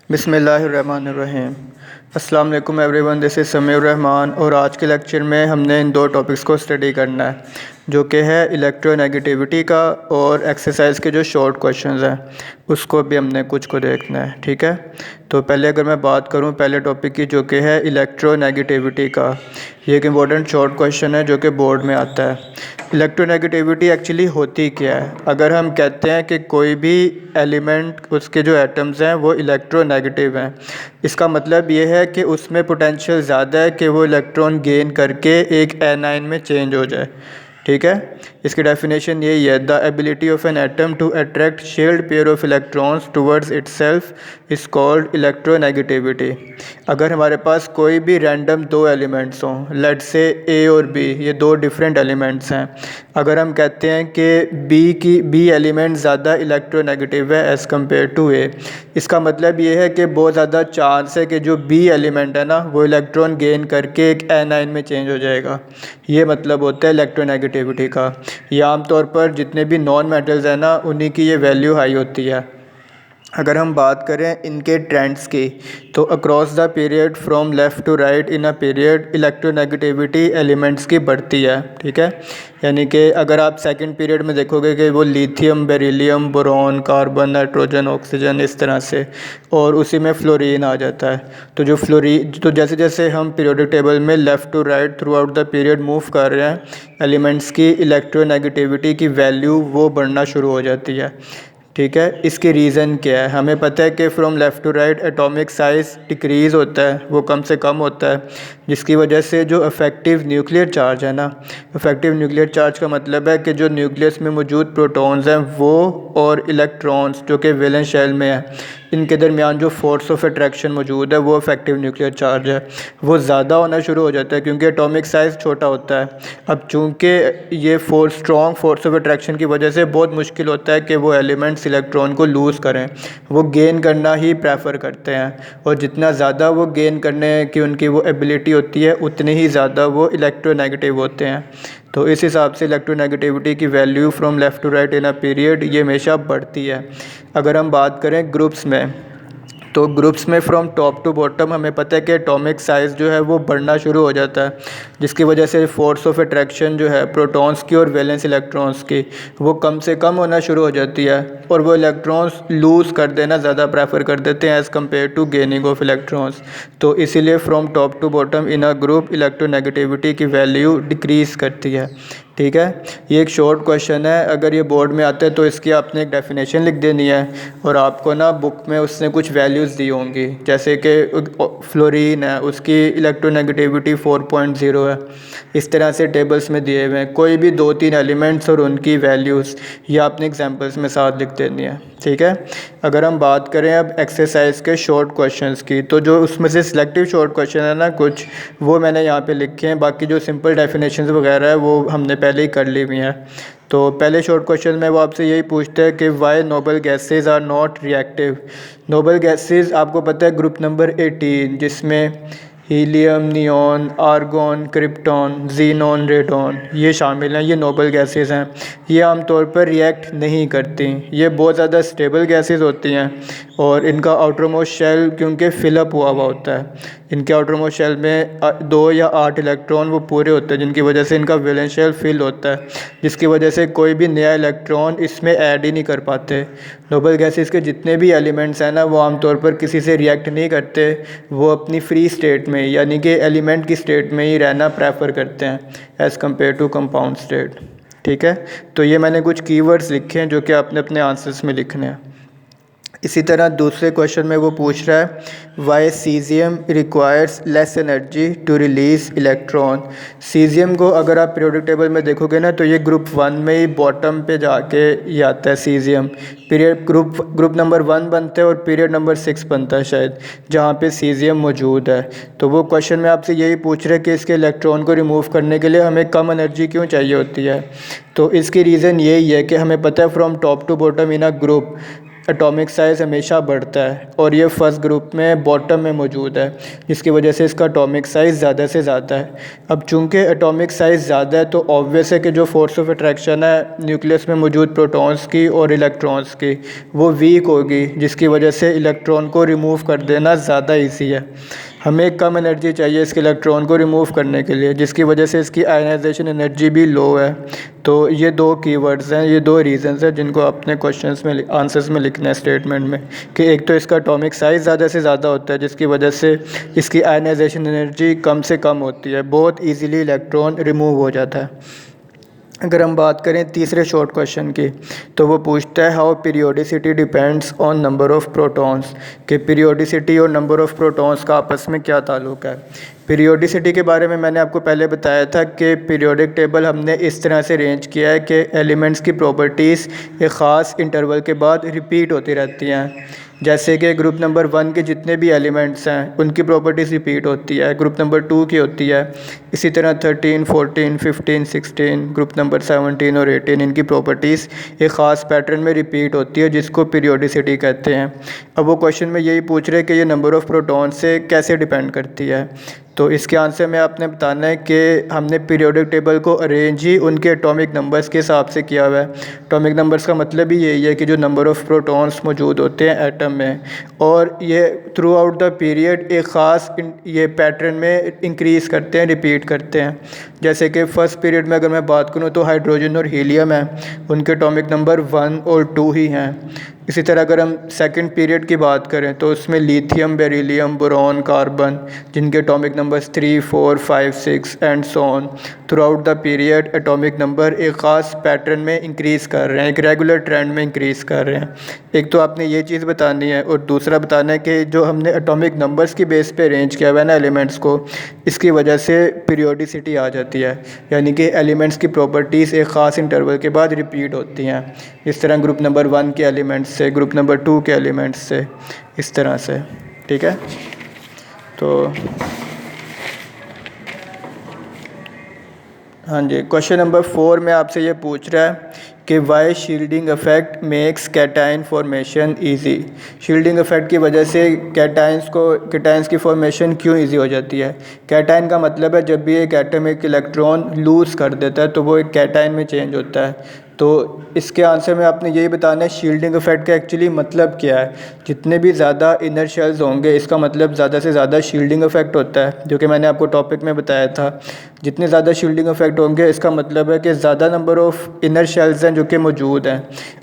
बिस्मिल्लाहिर्रहमानिर्रहीम। अस्सलाम वालेकुम everyone, this is Sameer Rahman और आज के लेक्चर में हमने इन दो टॉपिक्स को स्टडी करना है जो कि है इलेक्ट्रोनेगेटिविटी का और एक्सरसाइज के जो शॉर्ट क्वेश्चंस हैं उसको भी हमने कुछ को देखना है। ठीक है, तो पहले अगर मैं बात करूं पहले टॉपिक की जो कि है इलेक्ट्रोनेगेटिविटी का, ये एक इम्पॉर्टेंट शॉर्ट क्वेश्चन है जो कि बोर्ड में आता है। इलेक्ट्रोनेगेटिविटी एक्चुअली होती क्या है? अगर हम कहते हैं कि कोई भी एलिमेंट उसके जो एटम्स हैं वो इलेक्ट्रोनेगेटिव हैं, इसका मतलब ये है कि उसमें पोटेंशियल ज़्यादा है कि वो इलेक्ट्रॉन गेन करके एक एनाइन में चेंज हो जाए। ठीक है, इसकी डेफिनेशन यही है, the ability of an atom to attract shared pair of electrons towards itself is called electronegativity. अगर हमारे पास कोई भी रैंडम दो एलिमेंट्स हों, लेट्स से ए और बी, ये दो डिफरेंट एलिमेंट्स हैं, अगर हम कहते हैं कि बी एलिमेंट ज़्यादा इलेक्ट्रोनेगेटिव है एज़ कम्पेयर टू ए, इसका मतलब ये है कि बहुत ज़्यादा चांस है कि जो बी एलिमेंट है ना वो इलेक्ट्रॉन गेन करके एक एनाइन में चेंज हो जाएगा। ये मतलब होता है इलेक्ट्रोनेगेटिविटी का। ये आमतौर पर जितने भी नॉन मेटल्स हैं ना उन्हीं की ये वैल्यू हाई होती है। अगर हम बात करें इनके ट्रेंड्स की, तो across the period from left to right in a period electronegativity elements की बढ़ती है। ठीक है, यानी कि अगर आप सेकंड पीरियड में देखोगे कि वो lithium, beryllium, boron, carbon, nitrogen, oxygen, इस तरह से, और उसी में फ्लोरीन आ जाता है। तो जैसे जैसे हम पीरियोडिक टेबल में left to right throughout the period move कर रहे हैं, एलिमेंट्स की इलेक्ट्रोनेगेटिविटी की वैल्यू वो बढ़ना शुरू हो जाती है। ठीक है, इसके रीज़न क्या है? हमें पता है कि from left to right atomic size decrease होता है, वो कम से कम होता है, जिसकी वजह से जो इफ़ेक्टिव न्यूक्लियर चार्ज है ना, इफ़ेक्टिव न्यूक्लियर चार्ज का मतलब है कि जो न्यूक्लियस में मौजूद प्रोटॉन्स हैं वो और इलेक्ट्रॉन्स जो कि वैलेंस शेल में है, इनके दरमियान जो फोर्स ऑफ अट्रैक्शन मौजूद है वो इफ़ेक्टिव न्यूक्लियर चार्ज है, वो ज़्यादा होना शुरू हो जाता है क्योंकि एटॉमिक साइज़ छोटा होता है। अब चूँकि ये स्ट्रॉन्ग फोर्स ऑफ अट्रैक्शन की वजह से बहुत मुश्किल होता है कि वो एलिमेंट्स इलेक्ट्रॉन को लूज़ करें, वो गेन करना ही प्रेफर करते हैं, और जितना ज़्यादा वो गेन करने की उनकी वो एबिलिटी होती है उतने ही ज़्यादा वो इलेक्ट्रोनेगेटिव होते हैं। तो इस हिसाब से इलेक्ट्रोनेगेटिविटी की value from left to right in a period ये हमेशा बढ़ती है। अगर हम बात करें ग्रुप्स में, तो ग्रुप्स में फ्रॉम टॉप टू बॉटम हमें पता है कि एटॉमिक साइज़ जो है वो बढ़ना शुरू हो जाता है, जिसकी वजह से फोर्स ऑफ अट्रैक्शन जो है प्रोटॉन्स की और वैलेंस इलेक्ट्रॉन्स की वो कम से कम होना शुरू हो जाती है, और वो इलेक्ट्रॉन्स लूज़ कर देना ज़्यादा प्रेफर कर देते हैं as compare to gaining of electrons. तो इसीलिए from top to bottom in a group electronegativity की वैल्यू डिक्रीज़ करती है। ठीक है, ये एक शॉर्ट क्वेश्चन है, अगर ये बोर्ड में आता है तो इसकी आपने एक डेफिनेशन लिख देनी है, और आपको ना बुक में उसने कुछ वैल्यूज़ दी होंगी, जैसे कि फ्लोरीन है उसकी इलेक्ट्रोनेगेटिविटी 4.0 है, इस तरह से टेबल्स में दिए हुए हैं। कोई भी दो तीन एलिमेंट्स और उनकी वैल्यूज़ ये आपने एग्जांपल्स में साथ लिख देनी है। ठीक है, अगर हम बात करें अब एक्सरसाइज के शॉर्ट क्वेश्चंस की, तो जो उसमें से सिलेक्टिव शॉर्ट क्वेश्चन है ना कुछ, वो मैंने यहाँ पे लिखे हैं, बाकी जो सिंपल डेफिनेशंस वगैरह है वो हमने पहले ही कर ली हुई हैं। तो पहले शॉर्ट क्वेश्चन में वो आपसे यही पूछते हैं कि why noble gases are not reactive. Noble gases आपको पता है ग्रुप नंबर 18, जिसमें helium, neon, argon, krypton, xenon, radon ये शामिल हैं। ये नोबल गैसेस हैं, ये आमतौर पर रिएक्ट नहीं करती, ये बहुत ज़्यादा स्टेबल गैसेस होती हैं, और इनका आउटरमोस्ट शेल क्योंकि फिलअप हुआ होता है, इनके आउटरमोस्ट शेल में 2 या 8 इलेक्ट्रॉन वो पूरे होते हैं, जिनकी वजह से इनका वैलेंस शेल फिल होता है, जिसकी वजह से कोई भी नया इलेक्ट्रॉन इसमें ऐड ही नहीं कर पाते। नोबल गैसेस के जितने भी एलिमेंट्स हैं ना वो आमतौर पर किसी से रिएक्ट नहीं करते, वो अपनी फ्री स्टेट में यानी कि एलिमेंट की स्टेट में ही रहना प्रेफर करते हैं as compare to compound state. ठीक है, तो ये मैंने कुछ कीवर्ड्स लिखे हैं जो कि आपने अपने आंसर्स में लिखने हैं। इसी तरह दूसरे क्वेश्चन में वो पूछ रहा है why caesium requires less energy to release electron. Caesium को अगर आप पीरियोडिक टेबल में देखोगे ना तो ये ग्रुप 1 में ही बॉटम पे जाके ये आता है सीज़ियम। पीरियड ग्रुप नंबर 1 बनता है और पीरियड नंबर 6 बनता है शायद, जहाँ पे सीज़ियम मौजूद है। तो वो क्वेश्चन में आपसे यही पूछ रहे कि इसके इलेक्ट्रॉन को रिमूव करने के लिए हमें कम एनर्जी क्यों चाहिए होती है। तो इसकी रीज़न यही है कि हमें पता है from top to bottom in a group atomic size हमेशा बढ़ता है और ये फर्स्ट ग्रुप में बॉटम में मौजूद है, जिसकी वजह से इसका एटॉमिक साइज़ ज़्यादा से ज़्यादा है। अब चूंकि एटॉमिक साइज़ ज़्यादा है तो ऑब्वियस है कि जो फोर्स ऑफ अट्रैक्शन है न्यूक्लियस में मौजूद प्रोटॉन्स की और इलेक्ट्रॉन्स की वो वीक होगी, जिसकी वजह से इलेक्ट्रॉन को रिमूव कर देना ज़्यादा ईजी है। हमें कम एनर्जी चाहिए इसके इलेक्ट्रॉन को रिमूव करने के लिए, जिसकी वजह से इसकी आयनाइजेशन एनर्जी भी लो है। तो ये दो कीवर्ड्स हैं, ये दो रीज़न्स हैं जिनको अपने क्वेश्चंस में आंसर्स में लिखना है स्टेटमेंट में, कि एक तो इसका एटॉमिक साइज़ ज़्यादा से ज़्यादा होता है जिसकी वजह से इसकी आयनाइजेशन एनर्जी कम से कम होती है, बहुत ईजीली इलेक्ट्रॉन रिमूव हो जाता है। अगर हम बात करें तीसरे शॉर्ट क्वेश्चन की, तो वो पूछता है how periodicity depends on number of protons, कि पीरियोडिसिटी और नंबर ऑफ़ प्रोटॉन्स का आपस में क्या ताल्लुक है। पीरियोडिसिटी के बारे में मैंने आपको पहले बताया था कि पीरियोडिक टेबल हमने इस तरह से अरेंज किया है कि एलिमेंट्स की प्रॉपर्टीज़ एक ख़ास इंटरवल के बाद रिपीट होती रहती हैं। जैसे कि ग्रुप नंबर 1 के जितने भी एलिमेंट्स हैं उनकी प्रॉपर्टीज़ रिपीट होती है, ग्रुप नंबर 2 की होती है, इसी तरह 13, 14, 15, 16, ग्रुप नंबर 17 और 18 इनकी प्रॉपर्टीज़ एक ख़ास पैटर्न में रिपीट होती है जिसको पीरियोडिसिटी कहते हैं। अब वो क्वेश्चन में यही पूछ रहे हैं कि ये नंबर ऑफ़ प्रोटॉन से कैसे डिपेंड करती है। तो इसके आंसर में आपने बताना है कि हमने पीरियोडिक टेबल को अरेंज ही उनके एटॉमिक नंबर्स के हिसाब से किया हुआ है। एटॉमिक नंबर्स का मतलब ही यही है कि जो नंबर ऑफ़ प्रोटॉन्स मौजूद होते हैं एटम में, और ये थ्रू आउट द पीरियड एक ख़ास ये पैटर्न में इंक्रीज़ करते हैं, रिपीट करते हैं। जैसे कि फ़र्स्ट पीरियड में अगर मैं बात करूँ तो हाइड्रोजन और हीलियम है, उनके एटॉमिक नंबर 1 और 2 ही हैं। इसी तरह अगर हम सेकंड पीरियड की बात करें तो उसमें लिथियम, बेरिलियम, बोरॉन, कार्बन, जिनके atomic numbers 3, 4, 5, 6 and so on, through out the period atomic number एक ख़ास पैटर्न में इंक्रीज़ कर रहे हैं, एक रेगुलर ट्रेंड में इंक्रीज़ कर रहे हैं। एक तो आपने ये चीज़ बतानी है, और दूसरा बताना है कि जो हमने एटॉमिक नंबर्स की बेस पे अरेंज किया हुआ है ना एलिमेंट्स को, इसकी वजह से पीरियोडिसिटी आ जाती है, यानी कि एलिमेंट्स की प्रॉपर्टीज़ एक ख़ास इंटरवल के बाद रिपीट होती हैं। इस तरह ग्रुप नंबर 1 के एलिमेंट्स से, ग्रुप नंबर 2 के एलिमेंट्स से, इस तरह से। ठीक है, तो हाँ जी, क्वेश्चन नंबर 4 में आपसे ये पूछ रहा है कि why shielding effect makes cation formation easy. Shielding effect की वजह से कैटाइंस की फॉर्मेशन क्यों इजी हो जाती है। कैटाइन का मतलब है जब भी एक एटम एक इलेक्ट्रॉन लूज़ कर देता है तो वो एक कैटाइन में चेंज होता है। तो इसके आंसर में आपने यही बताना है शील्डिंग इफेक्ट का एक्चुअली मतलब क्या है। जितने भी ज़्यादा इनर शेल्स होंगे इसका मतलब ज़्यादा से ज़्यादा शील्डिंग इफेक्ट होता है, जो कि मैंने आपको टॉपिक में बताया था। जितने ज़्यादा शील्डिंग इफेक्ट होंगे इसका मतलब है कि ज़्यादा नंबर ऑफ़ इनर शेल्स हैं जो कि मौजूद हैं।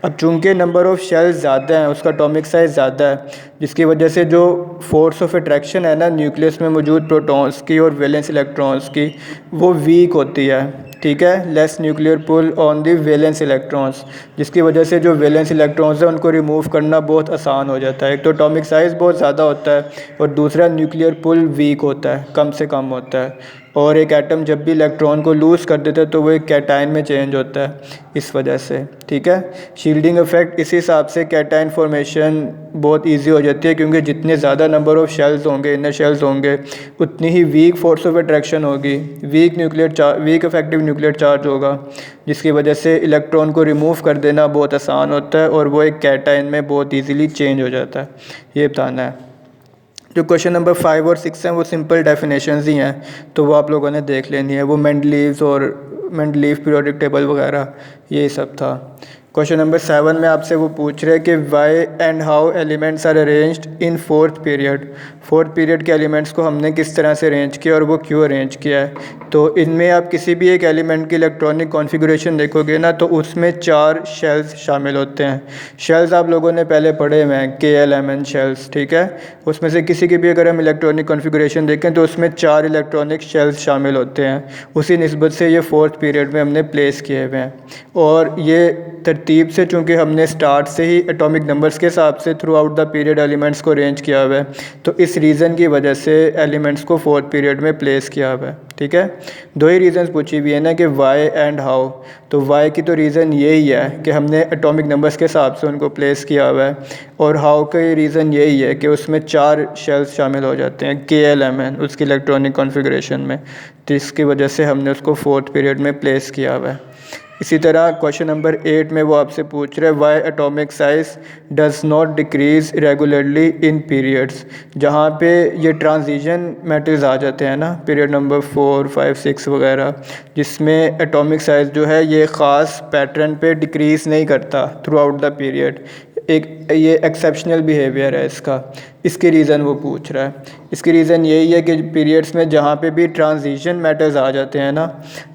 अब चूंकि नंबर ऑफ़ शेल्स ज़्यादा हैं, उसका एटॉमिक साइज़ ज़्यादा है, जिसकी वजह से जो फोर्स ऑफ अट्रैक्शन है ना न्यूक्लियस में मौजूद प्रोटॉन्स की और वैलेंस इलेक्ट्रॉन्स की, वो वीक होती है। ठीक है, less nuclear pull on the valence electrons, जिसकी वजह से जो वैलेंस इलेक्ट्रॉन्स हैं उनको रिमूव करना बहुत आसान हो जाता है। एक तो एटॉमिक साइज़ बहुत ज़्यादा होता है और दूसरा न्यूक्लियर पुल वीक होता है, कम से कम होता है। और एक एटम जब भी इलेक्ट्रॉन को लूज़ कर देता है तो वो एक कैटाइन में चेंज होता है, इस वजह से। ठीक है, शील्डिंग इफेक्ट इस हिसाब से कैटाइन फॉर्मेशन बहुत इजी हो जाती है, क्योंकि जितने ज़्यादा नंबर ऑफ़ शेल्स होंगे, इनर शेल्स होंगे, उतनी ही वीक फोर्स ऑफ अट्रैक्शन होगी, वीक इफेक्टिव न्यूक्लियर चार्ज होगा, जिसकी वजह से इलेक्ट्रॉन को रिमूव कर देना बहुत आसान होता है और वो एक कैटाइन में बहुत ईजीली चेंज हो जाता है। ये बताना है। जो क्वेश्चन नंबर 5 और 6 हैं वो सिंपल डेफिनेशंस ही हैं, तो वो आप लोगों ने देख लेनी है। वो मेंडलीव पीरियोडिक टेबल वगैरह ये सब था। क्वेश्चन नंबर 7 में आपसे वो पूछ रहे हैं कि why and how elements are arranged in fourth period. Fourth period के एलिमेंट्स को हमने किस तरह से अरेंज किया और वो क्यों अरेंज किया है। तो इनमें आप किसी भी एक एलिमेंट की इलेक्ट्रॉनिक कॉन्फ़िगरेशन देखोगे ना, तो उसमें 4 शेल्स शामिल होते हैं। शेल्स आप लोगों ने पहले पढ़े हुए हैं, KLMN शेल्स। ठीक है, उसमें से किसी की भी अगर हम इलेक्ट्रॉनिक कॉन्फ़िगरेशन देखें तो उसमें 4 इलेक्ट्रॉनिक शेल्स शामिल होते हैं। उसी निस्बत से ये फोर्थ पीरियड में हमने प्लेस किए हुए हैं, और ये तरतीब से चूँकि हमने स्टार्ट से ही एटॉमिक नंबर्स के हिसाब से through out the period elements को अरेंज किया हुआ है, तो इस रीज़न की वजह से एलिमेंट्स को फोर्थ पीरियड में प्लेस किया हुआ है। ठीक है, 2 ही रीज़न्स पूछी हुई है ना कि वाई एंड हाउ। तो वाई की तो रीज़न यही है कि हमने एटॉमिक नंबर्स के हिसाब से उनको प्लेस किया हुआ है, और हाउ का रीज़न यही है कि उसमें 4 शेल्स शामिल हो जाते हैं KLMN उसकी इलेक्ट्रॉनिक कॉन्फ़िगरेशन में, तो इसकी वजह से हमने उसको फोर्थ पीरियड में प्लेस किया हुआ है। इसी तरह क्वेश्चन नंबर 8 में वो आपसे पूछ रहे हैं why atomic size does not decrease regularly in periods, जहाँ पे ये ट्रांजिशन मैटर्स आ जाते हैं ना, पीरियड नंबर 4, 5, 6 वगैरह, जिसमें एटॉमिक साइज़ जो है ये ख़ास पैटर्न पे डिक्रीज़ नहीं करता थ्रू आउट द पीरियड। एक ये एक्सेप्शनल बिहेवियर है इसका, इसके रीज़न वो पूछ रहा है। इसकी रीज़न यही है कि पीरियड्स में जहाँ पे भी ट्रांजिशन मैटर्स आ जाते हैं ना,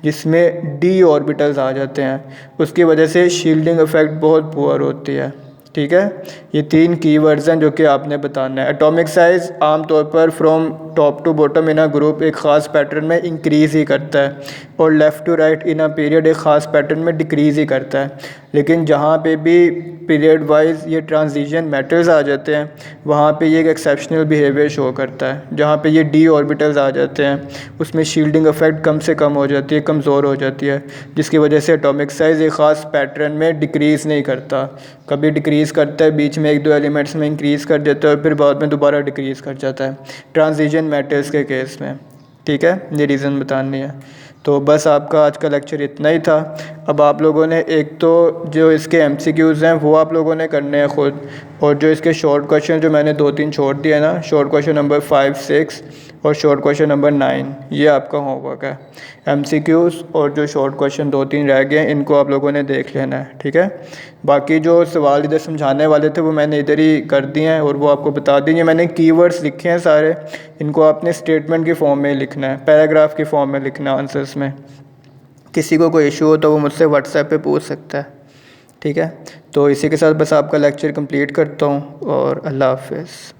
जिसमें डी ऑर्बिटल्स आ जाते हैं, उसकी वजह से शील्डिंग इफ़ेक्ट बहुत पुअर होती है। ठीक है, ये 3 कीवर्ड्स हैं जो कि आपने बताना है। एटॉमिक साइज़ आमतौर पर from top to bottom in a group एक ख़ास पैटर्न में इंक्रीज़ ही करता है, और left to right in a period एक ख़ास पैटर्न में डिक्रीज़ ही करता है। लेकिन जहाँ पे भी पीरियड वाइज ये ट्रांजिशन मैटर्स आ जाते हैं, वहाँ पे ये एक एक्सेप्शनल बिहेवियर शो करता है। जहाँ पे ये डी ऑर्बिटल्स आ जाते हैं, उसमें शील्डिंग इफ़ेक्ट कम से कम हो जाती है, कमज़ोर हो जाती है, जिसकी वजह से एटॉमिक साइज़ एक ख़ास पैटर्न में डिक्रीज़ नहीं करता। कभी डिक्रीज़ करता है, बीच में 1-2 एलिमेंट्स में इंक्रीज़ कर देता है, और फिर बाद में दोबारा डिक्रीज़ कर जाता है ट्रांजिशन मैटर्स के केस में। ठीक है, ये रीज़न बतानी है। तो बस आपका आज का लेक्चर इतना ही था। अब आप लोगों ने एक तो जो इसके एमसीक्यूज़ हैं वो आप लोगों ने करने हैं ख़ुद, और जो इसके शॉर्ट क्वेश्चन जो मैंने 2-3 छोड़ दिए ना, शॉर्ट क्वेश्चन नंबर 5, 6 और शॉर्ट क्वेश्चन नंबर 9, ये आपका होमवर्क है। एमसीक्यूज़ और जो शॉर्ट क्वेश्चन 2-3 रह गए हैं, इनको आप लोगों ने देख लेना है। ठीक है, बाकी जो सवाल इधर समझाने वाले थे वो मैंने इधर ही कर दिए हैं, और वो आपको बता देंगे। मैंने कीवर्ड्स लिखे हैं सारे, इनको आपने स्टेटमेंट के फॉर्म में लिखना है, पैराग्राफ के फॉर्म में लिखना है आंसर्स में। किसी को कोई इशू हो तो वो मुझसे व्हाट्सएप पे पूछ सकता है। ठीक है, तो इसी के साथ बस आपका लेक्चर कंप्लीट करता हूँ, और अल्लाह हाफ़िज़।